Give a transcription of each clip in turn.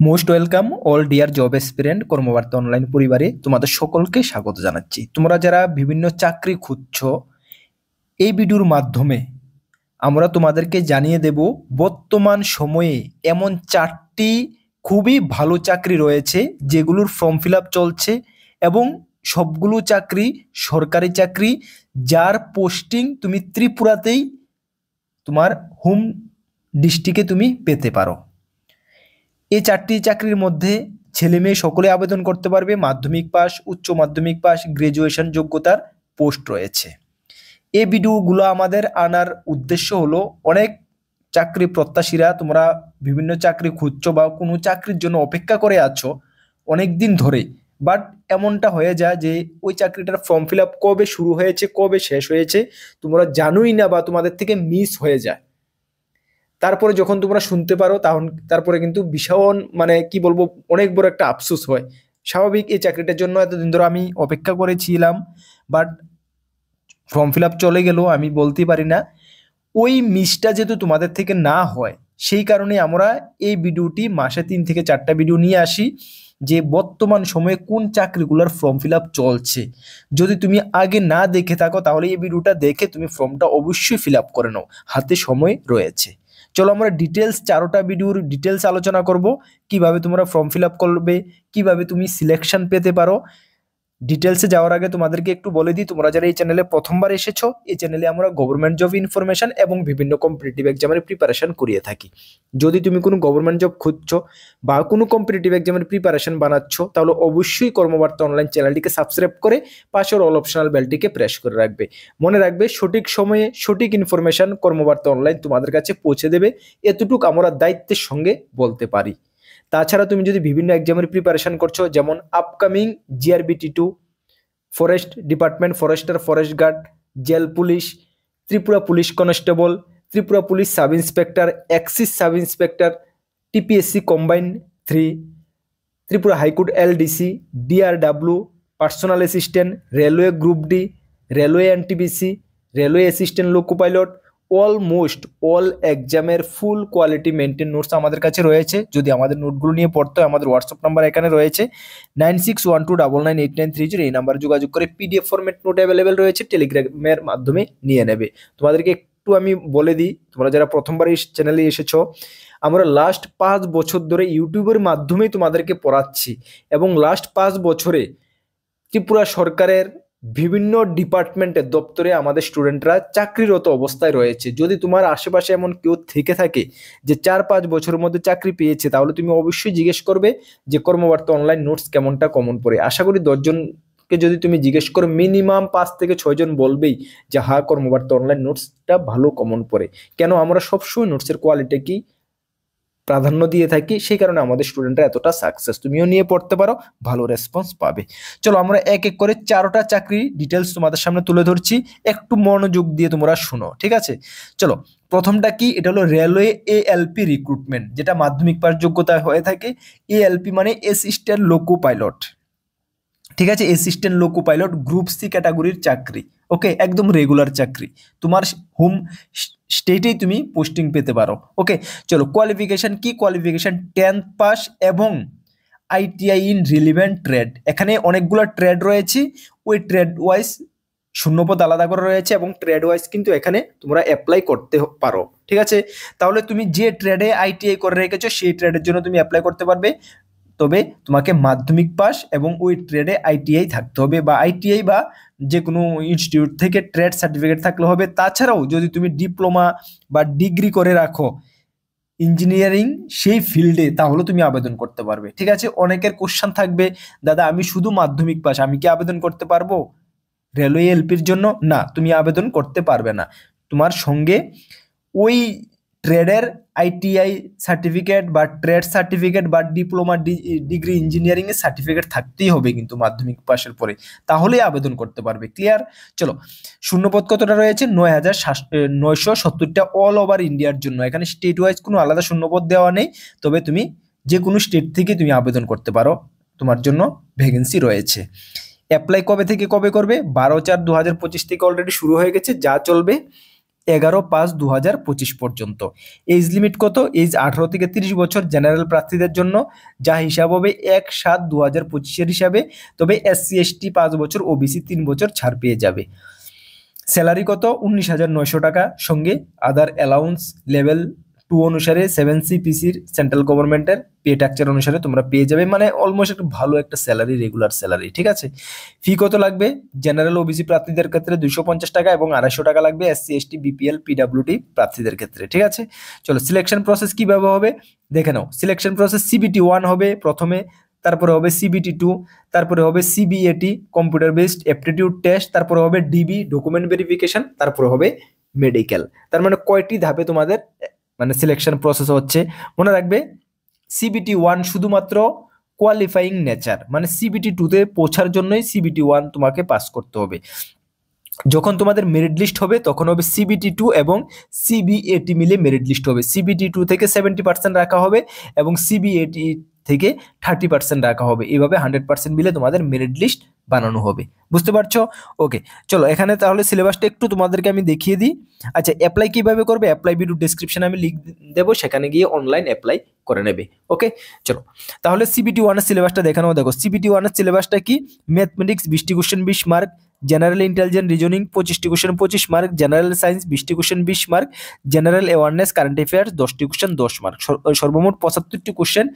Most welcome all dear job aspirant Karmabarta online পরিবারে তোমাদের সকলকে স্বাগত জানাচ্ছি। তোমরা যারা বিভিন্ন চাকরি খুঁজছো, এই ভিডিওর মাধ্যমে আমরা তোমাদেরকে জানিয়ে দেব বর্তমান সময়ে এমন 4টি খুবই ভালো চাকরি রয়েছে যেগুলোর ফর্ম ফিল আপ চলছে এবং সবগুলো চাকরি সরকারি চাকরি, যার পোস্টিং তুমি ত্রিপুরাতেই তোমার হোম ডিস্ট্রিক্টে তুমি পেতে পারো। এই 4টি চাকরির মধ্যে ছেলে মেয়ে সকলে আবেদন করতে পারবে। মাধ্যমিক পাস, উচ্চ মাধ্যমিক পাস, গ্রাজুয়েশন যোগ্যতার পোস্ট রয়েছে। এই ভিডিওগুলো আমাদের আনার উদ্দেশ্য হলো অনেক চাকরি প্রত্যাশীরা তোমরা বিভিন্ন চাকরি খুঁজছো বা কোনো চাকরির জন্য অপেক্ষা করে আছো অনেক দিন ধরে, বাট এমনটা হয়ে যায় যে ওই চাকরিটার ফর্ম ফিল আপ কবে শুরু হয়েছে কবে শেষ হয়েছে তোমরা জানোই না বা তোমাদের থেকে মিস হয়ে যায়। তারপরে যখন তোমরা শুনতে পারো তারপরে কিন্তু ভীষণ কি বলবো, অনেক বড় একটা আফসোস হয়। স্বাভাবিক, এই চাকরিটার জন্য এতদিন ধরে আমি অপেক্ষা করেছিলাম, বাট ফর্ম ফিল আপ চলে গেল, আমি বলতে পারি না। ওই মিসটা যেহেতু তোমাদের থেকে না হয়, সেই কারণে আমরা এই ভিডিওটি মাসে 3 থেকে 4টা ভিডিও নিয়ে আসি যে বর্তমান সময়ে কোন চাকরিগুলোর ফর্ম ফিল আপ চলছে। যদি তুমি আগে না দেখে থাকো তাহলে এই ভিডিওটা দেখে তুমি ফর্মটা অবশ্যই ফিল আপ করে নাও, হাতে সময় রয়েছে। চলো আমরা ডিটেলস 4টা ভিডিওর ডিটেলস আলোচনা করব, কিভাবে তোমরা ফর্ম ফিল আপ করবে, কিভাবে তুমি সিলেকশন পেতে পারো। ডিটেলসে যাওয়ার আগে তোমাদেরকে একটু বলে দিই, তোমরা যারা এই চ্যানেলে প্রথমবার এসেছো, এই চ্যানেলে আমরা গভর্নমেন্ট জব ইনফরমেশন এবং বিভিন্ন কম্পিটিটিভ এক্সামের প্রিপারেশন করিয়ে থাকি। যদি তুমি কোনো গভর্নমেন্ট জব খুঁজছো বা কোনো কম্পিটিটিভ এক্সামের প্রিপারেশন বানাচ্ছ, তাহলে অবশ্যই কর্মবার্তা অনলাইন চ্যানেলটিকে সাবস্ক্রাইব করে পাশের অল অপশনাল বেলটিকে প্রেস করে রাখবে। মনে রাখবে, সঠিক সময়ে সঠিক ইনফরমেশন কর্মবার্তা অনলাইন তোমাদের কাছে পৌঁছে দেবে, এতটুকু আমরা দায়িত্বের সঙ্গে বলতে পারি। তাছাড়া তুমি যদি বিভিন্ন এক্সামের প্রিপারেশন করছো, যেমন upcoming GRBT2, forest department, forester, forest guard, jail police, Tripura police constable, Tripura police sub inspector, excise sub inspector, TPSC combine 3, Tripura high court LDC, DRW, personal assistant, railway group D, railway NTPC, railway assistant loco pilot, almost all এক্সামের full quality maintain notes আমাদের কাছে রয়েছে। যদি আমাদের নোটগুলো নিয়ে পড়তে হয়, আমাদের হোয়াটসঅ্যাপ নাম্বার এখানে রয়েছে 9612998930, এই নাম্বার যোগাযোগ করে PDF ফরম্যাট নোট অ্যাভেলেবেল রয়েছে, টেলিগ্রামের মাধ্যমে নিয়ে নেবে। তোমাদেরকে একটু আমি বলে দিই, তোমরা যারা প্রথমবার এই চ্যানেলে এসেছো, আমরা লাস্ট 5 বছর ধরে ইউটিউবের মাধ্যমে তোমাদেরকে পড়াচ্ছি এবং লাস্ট 5 বছরে ত্রিপুরা সরকারের বিভিন্ন ডিপার্টমেন্টের দপ্তরে আমাদের স্টুডেন্টরা চাকরিরত অবস্থায় রয়েছে। যদি তোমার আশেপাশে এমন কেউ থেকে থাকে যে 4-5 বছরের মধ্যে চাকরি পেয়েছে, তাহলে তুমি অবশ্যই জিজ্ঞেস করবে যে কর্মবার্তা অনলাইন নোটস কেমনটা কমন পড়ে। আশা করি 10 জনকে যদি তুমি জিজ্ঞেস করো, মিনিমাম 5 থেকে 6 জন বলবেই যে হ্যাঁ, কর্মবার্তা অনলাইন নোটসটা ভালো কমন পড়ে। কেন? আমরা সবসময় নোটসের কোয়ালিটি প্রাধান্য দিয়ে থাকি, সেই কারণে আমাদের স্টুডেন্টরা এতটা সাকসেস। তুমিও নিয়ে পড়তে পারো, ভালো রেসপন্স পাবে। চলো আমরা এক এক করে 4টা চাকরি ডিটেলস তোমাদের সামনে তুলে ধরছি, একটু মনোযোগ দিয়ে তোমরা শুনো, ঠিক আছে? চলো, প্রথমটা কি? এটা হলো রেলওয়ে ALP রিক্রুটমেন্ট, যেটা মাধ্যমিক পাস যোগ্যতায় হয়ে থাকে। ALP মানে অ্যাসিস্ট্যান্ট লোকো পাইলট, ঠিক আছে? Assistant loco pilot group C ক্যাটাগরির চাকরি। ওকে, একদম রেগুলার চাকরি, তোমার হোম স্টেটেই তুমি পোস্টিং পেতে পারো। ওকে, চলো কোয়ালিফিকেশন কি? কোয়ালিফিকেশন 10th পাস এবং ITI ইন রিলিভেন্ট ট্রেড। এখানে অনেকগুলো ট্রেড রয়েছে, ওই ট্রেড ওয়াইজ শূন্যপদ আলাদা করে রয়েছে এবং ট্রেড ওয়াইজ কিন্তু এখানে তোমরা অ্যাপ্লাই করতে পারো, ঠিক আছে? তাহলে তুমি যে ট্রেডে ITI করে রেখেছো সেই ট্রেডের জন্য তুমি অ্যাপ্লাই করতে পারবে, তবে তোমাকে মাধ্যমিক পাস এবং ওই ট্রেডে ITI থাকতে হবে, বা ITI বা যে কোনো ইনস্টিটিউট থেকে ট্রেড সার্টিফিকেট থাকলে হবে। তাছাড়াও যদি তুমি ডিপ্লোমা বা ডিগ্রি করে রাখো ইঞ্জিনিয়ারিং সেই ফিল্ডে, তাহলে তুমি আবেদন করতে পারবে, ঠিক আছে? অনেকের কোশ্চেন থাকবে, দাদা আমি শুধু মাধ্যমিক পাস, আমি কি আবেদন করতে পারবো রেলওয়ে LPর জন্য? না, তুমি আবেদন করতে পারবে না। তোমার সঙ্গে ওই ট্রেডের ITI সার্টিফিকেট বা ট্রেড সার্টিফিকেট বা ডিপ্লোমা ডিগ্রি ইঞ্জিনিয়ারিং এর সার্টিফিকেট থাকতেই হবে কিন্তু মাধ্যমিক পাশের পরে, তাহলেই আবেদন করতে পারবে। ক্লিয়ার? চলো, শূন্যপদ কতটা রয়েছে? 9,970টা অল ওভার ইন্ডিয়ার জন্য। এখানে স্টেট ওয়াইজ কোনো আলাদা শূন্যপদ দেওয়া নেই, তবে তুমি যে কোনো স্টেট থেকে তুমি আবেদন করতে পারো, তোমার জন্য ভ্যাকেন্সি রয়েছে। অ্যাপ্লাই কবে থেকে কবে করবে? 12/4/2025 থেকে অলরেডি শুরু হয়ে গেছে, যা চলবে 11/5/2025 পর্যন্ত। এজ লিমিট কত? এজ 18 থেকে 30 বছর জেনারেল প্রার্থীদের জন্য, যা হিসাব হবে 1/7/2025 হিসাবে। তবে SC ST 5 বছর, OBC 3 বছর ছাড় পেয়ে যাবে। স্যালারি কত? 19,900 টাকা, সঙ্গে আদার অ্যালাউন্স লেভেল 2 অনুসারে 7CPCর সেন্ট্রাল গভর্নমেন্টের পে স্ট্রাকচার অনুসারে তোমরা পেয়ে যাবে, মানে অলমোস্ট একটা ভালো একটা স্যালারি, রেগুলার স্যালারি, ঠিক আছে। ফি কত লাগবে? জেনারেল OBC প্রার্থীদের ক্ষেত্রে 250 টাকা এবং 250 টাকা লাগবে SC ST BPL PWD প্রার্থীদের ক্ষেত্রে, ঠিক আছে। চলো সিলেকশন প্রসেস কিভাবে হবে দেখে নাও। সিলেকশন প্রসেস CBT 1 হবে প্রথমে, তারপরে হবে CBT 2, তারপরে হবে CBAT computer based aptitude test, তারপরে হবে DB ডকুমেন্ট ভেরিফিকেশন, তারপরে হবে মেডিকেল। তার মানে কয়টি ধাপে তোমাদের মানে সিলেকশন প্রসেস হচ্ছে মনে রাখবে। CBT 1 শুধুমাত্র কোয়ালিফাইং নেচার, মানে CBT 2 তে পৌঁছার জন্যই CBT 1 তোমাকে পাস করতে হবে। যখন তোমাদের মেরিট লিস্ট হবে তখন হবে CBT 2 এবং CBAT মিলে মেরিট লিস্ট হবে। CBT 2 থেকে 70% রাখা হবে এবং CBAT থেকে 30% রাখা হবে। এইভাবে 100% মিলে তোমাদের মেরিট লিস্ট বানানো হবে। বুঝতে পারছো? ওকে, চলো এখানে তাহলে সিলেবাসটা একটু তোমাদেরকে আমি দেখিয়ে দিই। আচ্ছা, অ্যাপ্লাই কিভাবে করবে? অ্যাপ্লাই ভিডিও ডেসক্রিপশনে আমি লিংক দেবো, সেখানে গিয়ে অনলাইন অ্যাপ্লাই করে নেবে। ওকে, চলো তাহলে CBT 1 এর সিলেবাসটা দেখানো। দেখো CBT 1 এর সিলেবাসটা কি? ম্যাথমেটিক্স 20টি question 20 mark, general intelligent reasoning 25টি কোশ্চেন 25 মার্ক, জেনারেল সায়েন্স 20টি question 20 mark, general awareness current affairs 10টি কোশ্চেন 10 মার্ক, সর্বমোট 75টি কোশ্চেন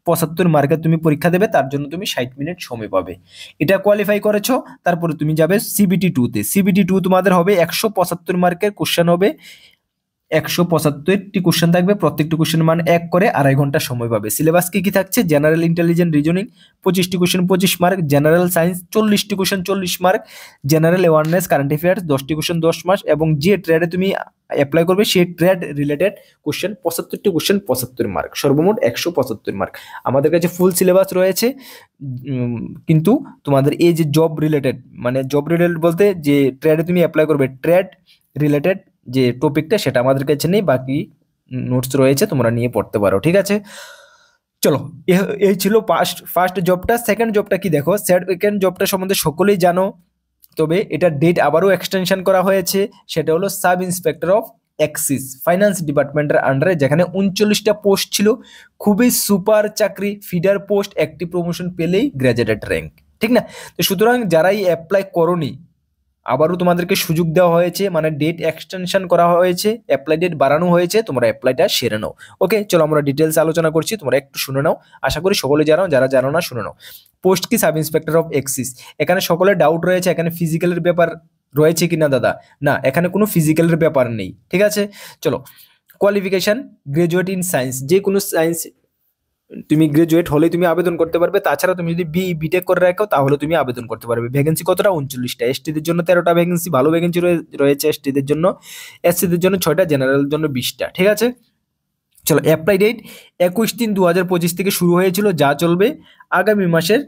75 মার্কের তুমি পরীক্ষা দেবে, তার জন্য তুমি 60 মিনিট সময় পাবে। এটা কোয়ালিফাই করেছো, তারপরে তুমি যাবে CBT 2 তে। CBT 2 তোমাদের হবে 175 মার্কের কোশ্চেন হবে, 175টি কোশ্চেন থাকবে, প্রত্যেকটি কোশ্চেন মান 1 করে 2.5 ঘন্টা সময় পাবে। সিলেবাস কি কি থাকছে? জেনারেল ইন্টেলিজেন্ট রিজনিং 25টি কোশ্চেন 25 মার্ক, জেনারেল সায়েন্স 40টি question 40 mark, general awareness current affairs 10টি কোশ্চেন 10 মার্ক, এবং যে ট্রেডে তুমি অ্যাপ্লাই করবে সেই ট্রেড রিলেটেড কোশ্চেন 75টি কোশ্চেন 75 মার্ক, সর্বমোট 175 মার্ক। আমাদের কাছে ফুল সিলেবাস রয়েছে, কিন্তু তোমাদের এই যে জব রিলেটেড, মানে জব রিলেটেড বলতে যে ট্রেডে তুমি অ্যাপ্লাই করবে ট্রেড রিলেটেড যে টপিকটা, সেটা আমাদের কাছে নেই, বাকি নোটস রয়েছে, তোমরা নিয়ে পড়তে পারো, ঠিক আছে। চলো, এই ছিল ফার্স্ট জবটা। সেকেন্ড জবটা কি দেখো, সেকেন্ড জবটা সম্বন্ধে সকলেই জানো, তবে এটা ডেট আবারও এক্সটেনশন করা হয়েছে। সেটা হলো sub inspector of axis finance ডিপার্টমেন্টের আন্ডারে, যেখানে 39টা পোস্ট ছিল, খুবই সুপার চাকরি, ফিডার পোস্ট, একটি প্রমোশন পেলেই গ্র্যাজুয়েট র্যাঙ্ক, ঠিক না? তো সুতরাং যারাই অ্যাপ্লাই করোনি, আবারও তোমাদেরকে সুযোগ দেওয়া হয়েছে, মানে ডেট এক্সটেনশন করা হয়েছে, অ্যাপ্লাই ডেট বাড়ানো হয়েছে, তোমরা অ্যাপ্লাইটা সেরে নাও। ওকে, চলো আমরা ডিটেলস আলোচনা করছি, তোমরা একটু শুনে নাও, আশা করি সকলে জানো, যারা জানো না শুনে নাও। পোস্ট কি? Sub inspector of axis. এখানে সকলের ডাউট রয়েছে, এখানে ফিজিক্যালের ব্যাপার রয়েছে কিনা দাদা? না, এখানে কোনো ফিজিক্যালের ব্যাপার নেই, ঠিক আছে। চলো, কোয়ালিফিকেশন গ্রাজুয়েট ইন সায়েন্স, যে কোনো সায়েন্স তুমি গ্রাজুয়েট হলে তুমি আবেদন করতে পারবে। তাছাড়া তুমি যদি বিটেক করে রাখো তাহলে তুমি আবেদন করতে পারবে। ভ্যাকেন্সি কতটা? 39টা। এসটিদের জন্য 13টা ভ্যাকেন্সি, ভালো ভ্যাকেন্সি রয়েছে এসটিদের জন্য, এসসিদের জন্য 6টা, জেনারেলের জন্য 20টা, ঠিক আছে। চলো, অ্যাপ্লাই ডেট 21/3/2025 থেকে শুরু হয়েছিল, যা চলবে আগামী মাসের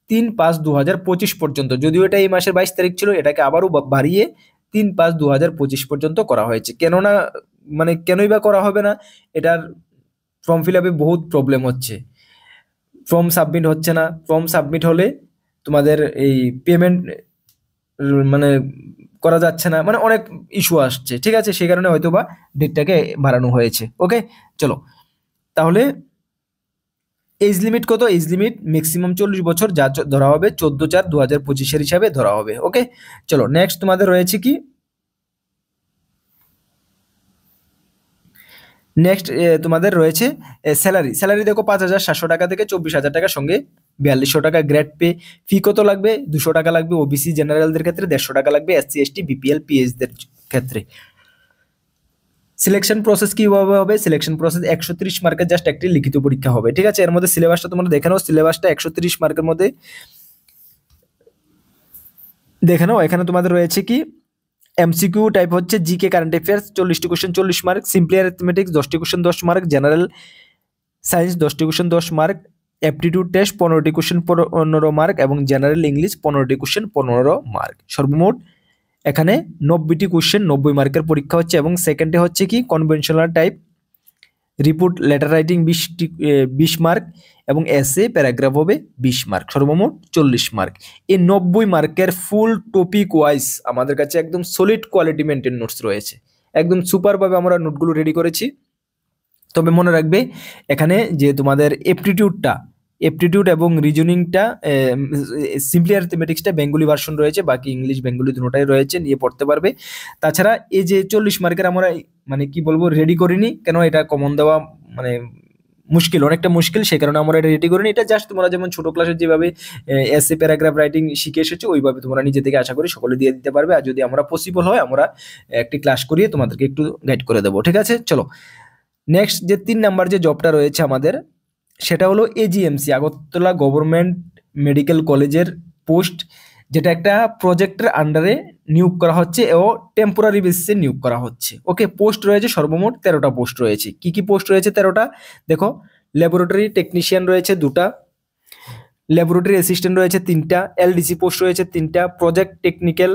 3/5/2025 পর্যন্ত। যদিও এটা এই মাসের 22 তারিখ ছিল, এটাকে আবারও বাড়িয়ে 3/5/2025 পর্যন্ত করা হয়েছে। কেননা মানে কেনই বা করা হবে না? এটার ফর্ম ফিল আপে বহুত প্রবলেম হচ্ছে, ফর্ম সাবমিট হচ্ছে না। ফর্ম সাবমিট হলে তোমাদের এই পেমেন্ট মানে করা যাচ্ছে না, মানে অনেক ইস্যু আসছে, ঠিক আছে। সেই কারণে হয়তো বা ডেটটাকে বাড়ানো হয়েছে। ওকে, চলো তাহলে এজ লিমিট কত? এজ লিমিট ম্যাক্সিমাম 40 বছর, যা ধরা হবে 14/4/2025 হিসাবে ধরা হবে। ওকে, চলো নেক্সট তোমাদের রয়েছে কি? নেক্সট তোমাদের রয়েছে স্যালারি দেখো 5,700 টাকা থেকে 24,000 টাকার সঙ্গে 4200 টাকা গ্রেড পে। ফি কত লাগবে? 200 টাকা লাগবে ওবিসি জেনারেলদের ক্ষেত্রে, 150 টাকা লাগবে SC ST BPL PHদের ক্ষেত্রে। সিলেকশন প্রসেস কিভাবে হবে? সিলেকশন প্রসেস 130 মার্কের জাস্ট একটি লিখিত পরীক্ষা হবে, ঠিক আছে। এর মধ্যে সিলেবাসটা তোমরা দেখে নাও, সিলেবাসটা 130 মার্কের মধ্যে দেখে নাও। এখানে তোমাদের রয়েছে কি? এমসিকিউ টাইপ হচ্ছে জিকে কারেন্ট অ্যাফেয়ার্স 40টি কোশ্চেন 40 মার্ক, সিম্পলি অ্যারিথমেটিক্স 10টি কোশ্চেন 10 মার্ক, জেনারেল সায়েন্স 10টি কোশ্চেন 10 মার্ক, অ্যাপটিটিউড টেস্ট 15টি কোশ্চেন 15 মার্ক, এবং জেনারেল ইংলিশ 15টি কোশ্চেন 15 মার্ক। সর্বমোট এখানে 90টি কোশ্চেন 90 মার্কের পরীক্ষা হচ্ছে। এবং সেকেন্ডে হচ্ছে কি? Conventional type report letter writing 20 mark, এবং এসে প্যারাগ্রাফ হবে 20 মার্ক, সর্বমোট 40 মার্ক। এই 90 মার্কের ফুল টপিক ওয়াইজ আমাদের কাছে একদম সলিড কোয়ালিটি মেনটেন নোটস রয়েছে, একদম সুপারভাবে আমরা নোটগুলো রেডি করেছি। তবে মনে রাখবে এখানে যে তোমাদের এপ্টিটিউড এবং রিজনিংটা, সিম্পলি অ্যারিথমেটিক্সটা বেঙ্গলি ভার্সন রয়েছে, বাকি ইংলিশ বেঙ্গলি দুটোটাই রয়েছে, নিয়ে পড়তে পারবে। তাছাড়া এই যে 40 মার্কের আমরা মানে কি বলবো রেডি করিনি, কেন এটা কমন দেওয়া মানে অনেকটা মুশকিল, সেই কারণে আমরা এটা রেডি করিনি। এটা জাস্ট তোমরা যেমন ছোট ক্লাসে যেভাবে এসএ প্যারাগ্রাফ রাইটিং শিখে এসেছো ওইভাবে তোমরা নিজে থেকে আশা করি সকলে দিয়ে দিতে পারবে। আর যদি আমরা পসিবল হয় আমরা একটি ক্লাস করিয়ে তোমাদেরকে একটু গাইড করে দেবো, ঠিক আছে? চলো নেক্সট যে 3 নাম্বার যে জবটা রয়েছে আমাদের, সেটা হলো এজিএমসি, আগরতলা গভর্নমেন্ট মেডিকেল কলেজের পোস্ট, যেটা একটা প্রজেক্টের আন্ডারে নিয়োগ করা হচ্ছে ও টেম্পোরারি বেসিসে নিয়োগ করা হচ্ছে। ওকে, পোস্ট রয়েছে সর্বমোট 13টা পোস্ট রয়েছে। কি কি পোস্ট রয়েছে 13টা? দেখো, ল্যাবরেটরি টেকনিশিয়ান রয়েছে 2টা, ল্যাবরেটরি অ্যাসিস্ট্যান্ট রয়েছে 3টা, এলডিসি পোস্ট রয়েছে 3টা, প্রজেক্ট টেকনিক্যাল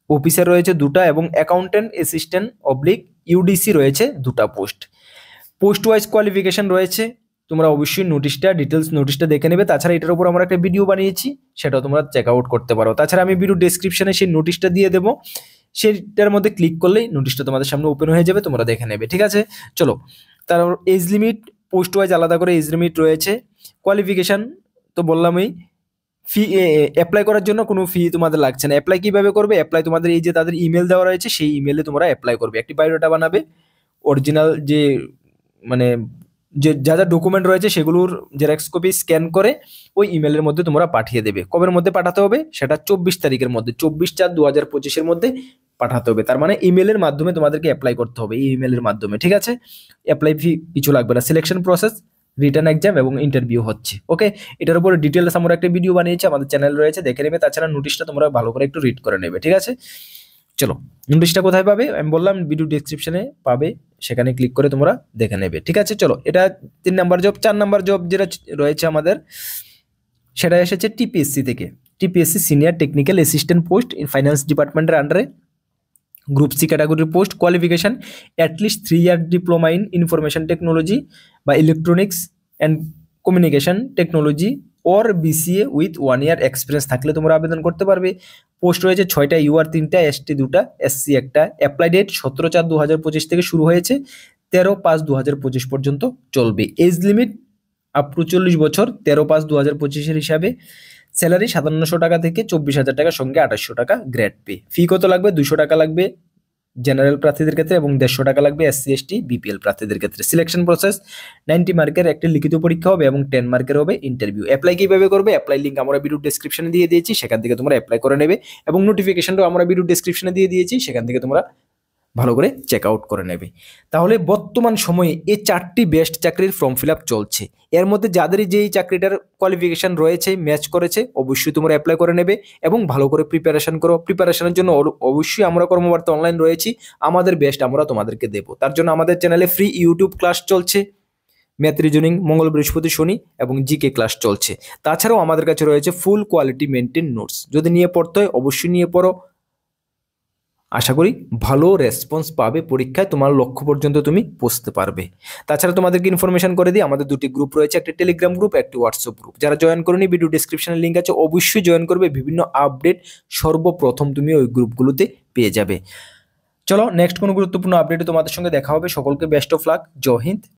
অফিসার রয়েছে 2টা এবং অ্যাকাউন্টেন্ট অ্যাসিস্ট্যান্ট অবলিক ইউডিসি রয়েছে 2টা পোস্ট। পোস্ট ওয়াইজ কোয়ালিফিকেশন রয়েছে, তোমরা অবশ্যই ডিটেলস নোটিশটা দেখে নেবে। তাছাড়া এটার উপর আমরা একটা ভিডিও বানিয়েছি, সেটাও তোমরা চেক আউট করতে পারো। তাছাড়া আমি ভিডিও ডেসক্রিপশনে সেই নোটিশটা দিয়ে দেবো, সেটার মধ্যে ক্লিক করলেই নোটিশটা তোমাদের সামনে ওপেন হয়ে যাবে, তোমরা দেখে নেবে, ঠিক আছে? চলো, তারপর এজ লিমিট, পোস্ট ওয়াইজ আলাদা করে এজ লিমিট রয়েছে। কোয়ালিফিকেশান তো বললামই। ফি অ্যাপ্লাই করার জন্য কোনো ফি তোমাদের লাগছে না। অ্যাপ্লাই কীভাবে করবে? অ্যাপ্লাই তোমাদের এই যে তাদের ইমেল দেওয়া রয়েছে, সেই ইমেলে তোমরা অ্যাপ্লাই করবে। একটি বায়োডাটা বানাবে, অরিজিনাল যে মানে যে যা যা ডকুমেন্ট রয়েছে সেগুলোর জেরক্স কপি স্ক্যান করে ওই ইমেলের মধ্যে তোমরা পাঠিয়ে দেবে। কবের মধ্যে পাঠাতে হবে? সেটা 24 তারিখের মধ্যে, 24/4/2025 মধ্যে পাঠাতে হবে। তার মানে ইমেলের মাধ্যমে তোমাদেরকে অ্যাপ্লাই করতে হবে, এই ইমেলের মাধ্যমে, ঠিক আছে? অ্যাপ্লাই ফি কিছু লাগবে না। সিলেকশন প্রসেস, রিটার্ন এক্সাম এবং ইন্টারভিউ হচ্ছে। ওকে, এটার উপরে ডিটেলস আমরা একটা ভিডিও বানিয়েছি, আমাদের চ্যানেল রয়েছে, দেখে নেবে। তাছাড়া নোটিশটা তোমরা ভালো করে একটু রিড করে নেবে, ঠিক আছে? চলো, নোটিশটা কোথায় পাবে? আমি বললাম ভিডিও ডেসক্রিপশনে পাবে, সেখানে ক্লিক করে তোমরা দেখে নেবে, ঠিক আছে? চলো, এটা 3 নাম্বার জব। 4 নাম্বার জব যেটা রয়েছে আমাদের, সেটা এসেছে টিপিএসসি থেকে। TPSC senior technical assistant post in finance ডিপার্টমেন্টের আন্ডারে, গ্রুপ সি ক্যাটাগরির post. Qualification at least 3 year diploma in information technology বা electronics and communication technology or BCA with 1 year experience থাকলে তোমরা আবেদন করতে পারবে। পোস্ট রয়েছে 6টা, ইউআর 3টা, এসটি 2টা, এসসি 1টা। অ্যাপ্লাই ডেট 17/4/2025 থেকে শুরু হয়েছে, 13/5/2025 পর্যন্ত চলবে। এজ লিমিট আপ টু 40 বছর, 13/5/2025 হিসাবে। স্যালারি 5700 টাকা থেকে 24,000 টাকা, সঙ্গে 2800 টাকা গ্রেড পে। ফি কত লাগবে? 200 টাকা লাগবে জেনারেল প্রার্থীদের ক্ষেত্রে এবং 150 টাকা লাগবে এসসি এসটি বিপিএল প্রার্থীদের ক্ষেত্রে। সিলেকশন প্রসেস 90 মার্কের একটি লিখিত পরীক্ষা হবে এবং 10 মার্কের হবে ইন্টারভিউ। অ্যাপ্লাই কিভাবে করবে? অ্যাপ্লাই লিঙ্ক আমরা ভিডিও ডেসক্রিপশনে দিয়ে দিয়েছি, সেখান থেকে তোমরা অ্যাপ্লাই করে নেবে এবং নোটিফিকেশনটাও আমরা ভিডিও ডেসক্রিপশনে দিয়ে দিয়েছি, সেখান থেকে তোমরা ভালো করে চেক আউট করে নেবে। তাহলে বর্তমান সময়ে এই 4টি বেস্ট চাকরির ফর্ম ফিল আপ চলছে। এর মধ্যে যাদেরই যেই চাকরিটার কোয়ালিফিকেশান রয়েছে, ম্যাচ করেছে, অবশ্যই তোমরা অ্যাপ্লাই করে নেবে এবং ভালো করে প্রিপারেশন করো। প্রিপারেশনের জন্য অবশ্যই আমরা কর্মবার্তা অনলাইন রয়েছি, আমাদের বেস্ট আমরা তোমাদেরকে দেবো। তার জন্য আমাদের চ্যানেলে ফ্রি ইউটিউব ক্লাস চলছে, ম্যাথ রিজনিং মঙ্গল বৃহস্পতি শনি এবং জিকে ক্লাস চলছে। তাছাড়াও আমাদের কাছে রয়েছে ফুল কোয়ালিটি মেনটেন নোটস, যদি নিয়ে পড়তে হয় অবশ্যই নিয়ে পড়ো। আশা করি ভালো রেসপন্স পাবে, পরীক্ষায় তোমার লক্ষ্য পর্যন্ত তুমি পৌঁছতে পারবে। তাছাড়া তোমাদেরকে ইনফরমেশন করে দিই, আমাদের 2টি গ্রুপ রয়েছে, একটি টেলিগ্রাম গ্রুপ, একটি হোয়াটসঅ্যাপ গ্রুপ। যারা জয়েন করেনি ভিডিও ডেসক্রিপশনে লিঙ্ক আছে, অবশ্যই জয়েন করবে, বিভিন্ন আপডেট সর্বপ্রথম তুমি ওই গ্রুপগুলোতে পেয়ে যাবে। চলো, নেক্সট কোনো গুরুত্বপূর্ণ আপডেটে তোমাদের সঙ্গে দেখা হবে। সকলকে বেস্ট অফ লাক, জয় হিন্দ।